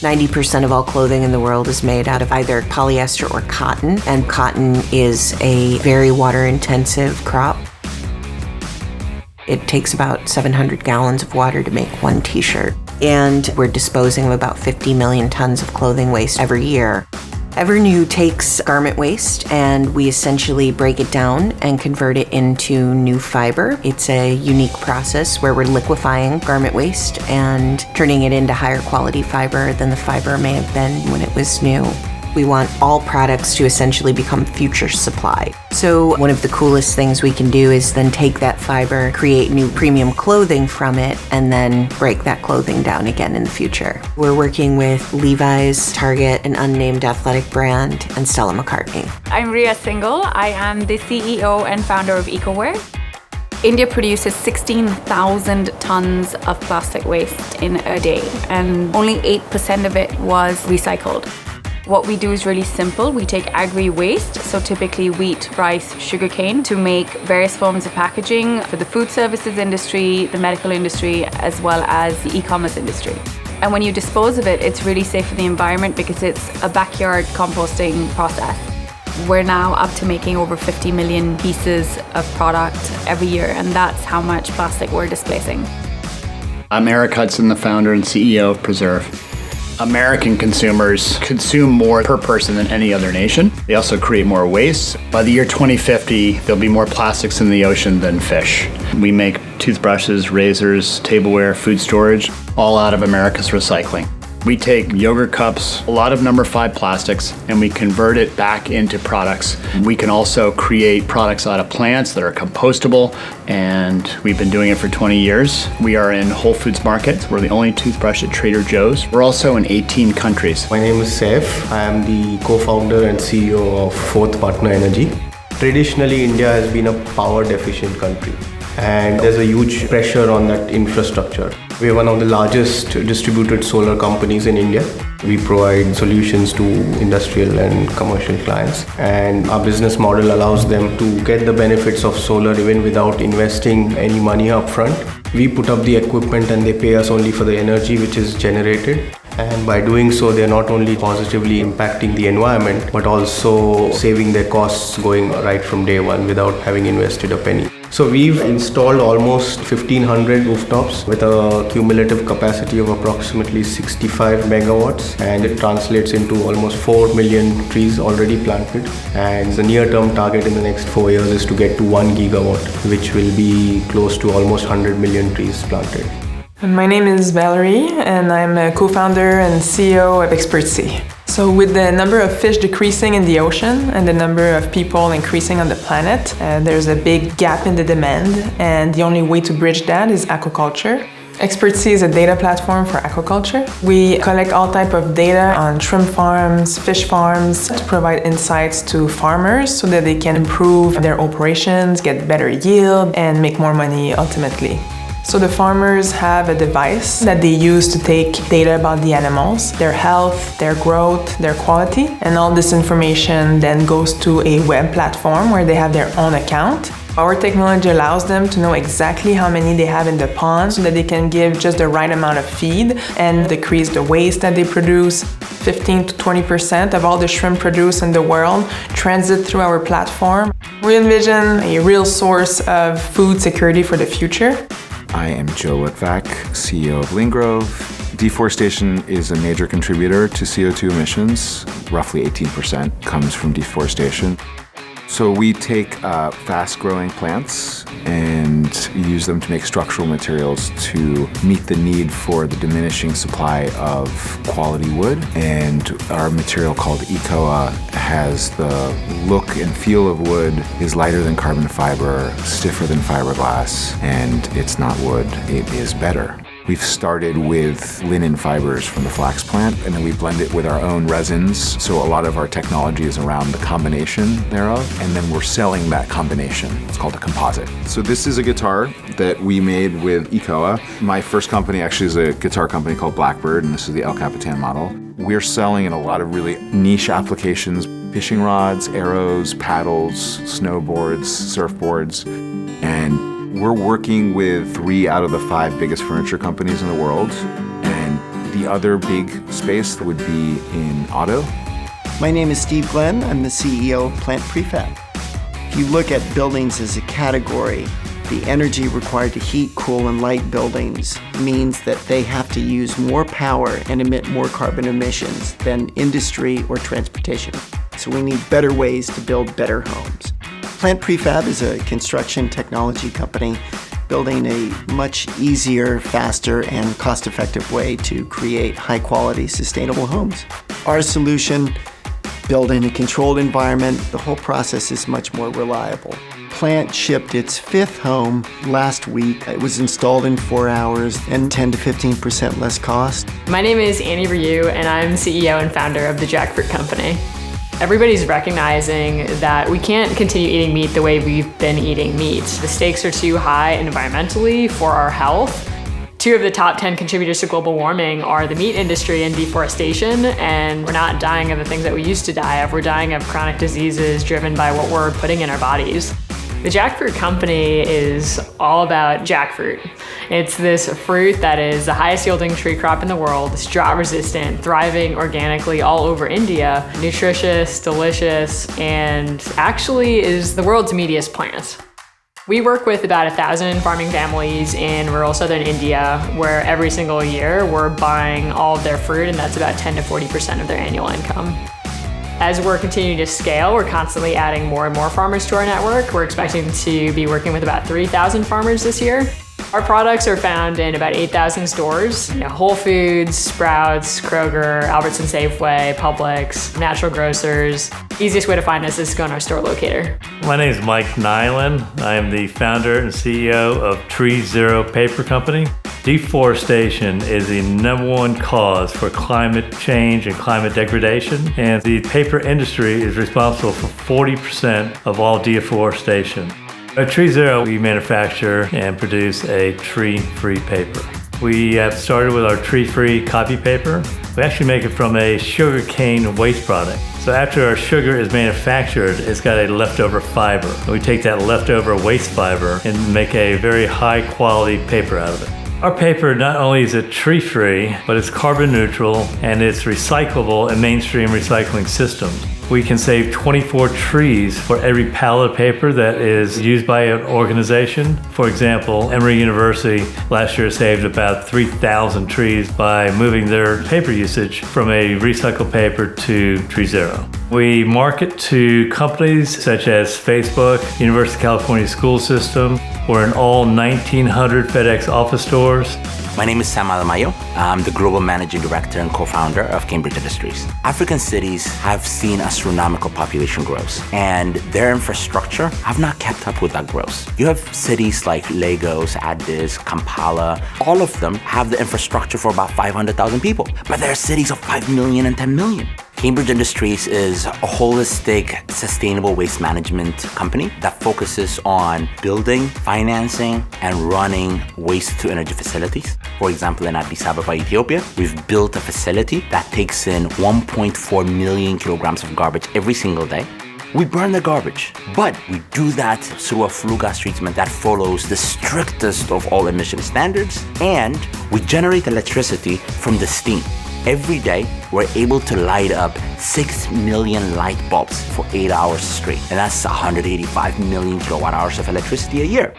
90% of all clothing in the world is made out of either polyester or cotton, and cotton is a very water-intensive crop. It takes about 700 gallons of water to make one t-shirt, and we're disposing of about 50 million tons of clothing waste every year. Evrnu takes garment waste and we essentially break it down and convert it into new fiber. It's a unique process where we're liquefying garment waste and turning it into higher quality fiber than the fiber may have been when it was new. We want all products to essentially become future supply. So one of the coolest things we can do is then take that fiber, create new premium clothing from it, and then break that clothing down again in the future. We're working with Levi's, Target, an unnamed athletic brand, and Stella McCartney. I'm Ria Singhal. I am the CEO and founder of Ecoware. India produces 16,000 tons of plastic waste in a day, and only 8% of it was recycled. What we do is really simple. We take agri-waste, so typically wheat, rice, sugarcane, to make various forms of packaging for the food services industry, the medical industry, as well as the e-commerce industry. And when you dispose of it, it's really safe for the environment because it's a backyard composting process. We're now up to making over 50 million pieces of product every year, and that's how much plastic we're displacing. I'm Eric Hudson, the founder and CEO of Preserve. American consumers consume more per person than any other nation. They also create more waste. By the year 2050, there'll be more plastics in the ocean than fish. We make toothbrushes, razors, tableware, food storage, all out of America's recycling. We take yogurt cups, a lot of number 5 plastics, and we convert it back into products. We can also create products out of plants that are compostable, and we've been doing it for 20 years. We are in Whole Foods Market. We're the only toothbrush at Trader Joe's. We're also in 18 countries. My name is Saif. I am the co-founder and CEO of Fourth Partner Energy. Traditionally, India has been a power deficient country, and there's a huge pressure on that infrastructure. We are one of the largest distributed solar companies in India. We provide solutions to industrial and commercial clients, and our business model allows them to get the benefits of solar even without investing any money upfront. We put up the equipment and they pay us only for the energy which is generated. And by doing so, they're not only positively impacting the environment, but also saving their costs going right from day one without having invested a penny. So we've installed almost 1,500 rooftops with a cumulative capacity of approximately 65 megawatts, and it translates into almost 4 million trees already planted. And the near-term target in the next 4 years is to get to 1 gigawatt, which will be close to almost 100 million trees planted. My name is Valerie, and I'm a co-founder and CEO of XpertSea. So with the number of fish decreasing in the ocean and the number of people increasing on the planet, there's a big gap in the demand, and the only way to bridge that is aquaculture. XpertSea is a data platform for aquaculture. We collect all type of data on shrimp farms, fish farms, to provide insights to farmers so that they can improve their operations, get better yield, and make more money ultimately. So the farmers have a device that they use to take data about the animals, their health, their growth, their quality, and all this information then goes to a web platform where they have their own account. Our technology allows them to know exactly how many they have in the pond so that they can give just the right amount of feed and decrease the waste that they produce. 15 to 20% of all the shrimp produced in the world transit through our platform. We envision a real source of food security for the future. I am Joe Litvak, CEO of Lingrove. Deforestation is a major contributor to CO2 emissions. Roughly 18% comes from deforestation. So we take fast-growing plants and use them to make structural materials to meet the need for the diminishing supply of quality wood. And our material called Ecoware has the look and feel of wood, is lighter than carbon fiber, stiffer than fiberglass, and it's not wood, it is better. We've started with linen fibers from the flax plant, and then we blend it with our own resins. So a lot of our technology is around the combination thereof, and then we're selling that combination. It's called a composite. So this is a guitar that we made with Ecoware. My first company actually is a guitar company called Blackbird, and this is the El Capitan model. We're selling in a lot of really niche applications: fishing rods, arrows, paddles, snowboards, surfboards, and We're working with 3 out of the 5 biggest furniture companies in the world, and the other big space would be in auto. My name is Steve Glenn. I'm the CEO of Plant Prefab. If you look at buildings as a category, the energy required to heat, cool, and light buildings means that they have to use more power and emit more carbon emissions than industry or transportation. So we need better ways to build better homes. Plant Prefab is a construction technology company building a much easier, faster, and cost-effective way to create high-quality, sustainable homes. Our solution, built in a controlled environment, the whole process is much more reliable. Plant shipped its 5th home last week. It was installed in 4 hours and 10 to 15% less cost. My name is Evrnu, and I'm CEO and founder of the Jackfruit Company. Everybody's recognizing that we can't continue eating meat the way we've been eating meat. The stakes are too high environmentally for our health. 2 of the top 10 contributors to global warming are the meat industry and deforestation, and we're not dying of the things that we used to die of. We're dying of chronic diseases driven by what we're putting in our bodies. The Jackfruit Company is all about jackfruit. It's this fruit that is the highest yielding tree crop in the world. It's drought resistant, thriving organically all over India, nutritious, delicious, and actually is the world's meatiest plant. We work with about 1,000 farming families in rural southern India, where every single year we're buying all of their fruit, and that's about 10 to 40% of their annual income. As we're continuing to scale, we're constantly adding more and more farmers to our network. We're expecting to be working with about 3,000 farmers this year. Our products are found in about 8,000 stores. Whole Foods, Sprouts, Kroger, Albertson Safeway, Publix, natural grocers. Easiest way to find us is to go on our store locator. My name is Mike Nyland. I am the founder and CEO of Tree Zero Paper Company. Deforestation is the #1 cause for climate change and climate degradation, and the paper industry is responsible for 40% of all deforestation. At Tree Zero, we manufacture and produce a tree-free paper. We have started with our tree-free copy paper. We actually make it from a sugarcane waste product. So after our sugar is manufactured, it's got a leftover fiber. And we take that leftover waste fiber and make a very high quality paper out of it. Our paper not only is it tree-free, but it's carbon neutral and it's recyclable in mainstream recycling systems. We can save 24 trees for every pallet of paper that is used by an organization. For example, Emory University last year saved about 3,000 trees by moving their paper usage from a recycled paper to Tree Zero. We market to companies such as Facebook, University of California School System. We're in all 1,900 FedEx office stores. My name is Sam Alamayo. I'm the Global Managing Director and co-founder of Cambridge Industries. African cities have seen astronomical population growth, and their infrastructure have not kept up with that growth. You have cities like Lagos, Addis, Kampala. All of them have the infrastructure for about 500,000 people, but there are cities of 5 million and 10 million. Cambridge Industries is a holistic, sustainable waste management company that focuses on building, financing, and running waste-to-energy facilities. For example, in Addis Ababa, Ethiopia, we've built a facility that takes in 1.4 million kilograms of garbage every single day. We burn the garbage, but we do that through a flue gas treatment that follows the strictest of all emission standards, and we generate electricity from the steam. Every day, we're able to light up 6 million light bulbs for 8 hours straight, and that's 185 million kilowatt hours of electricity a year.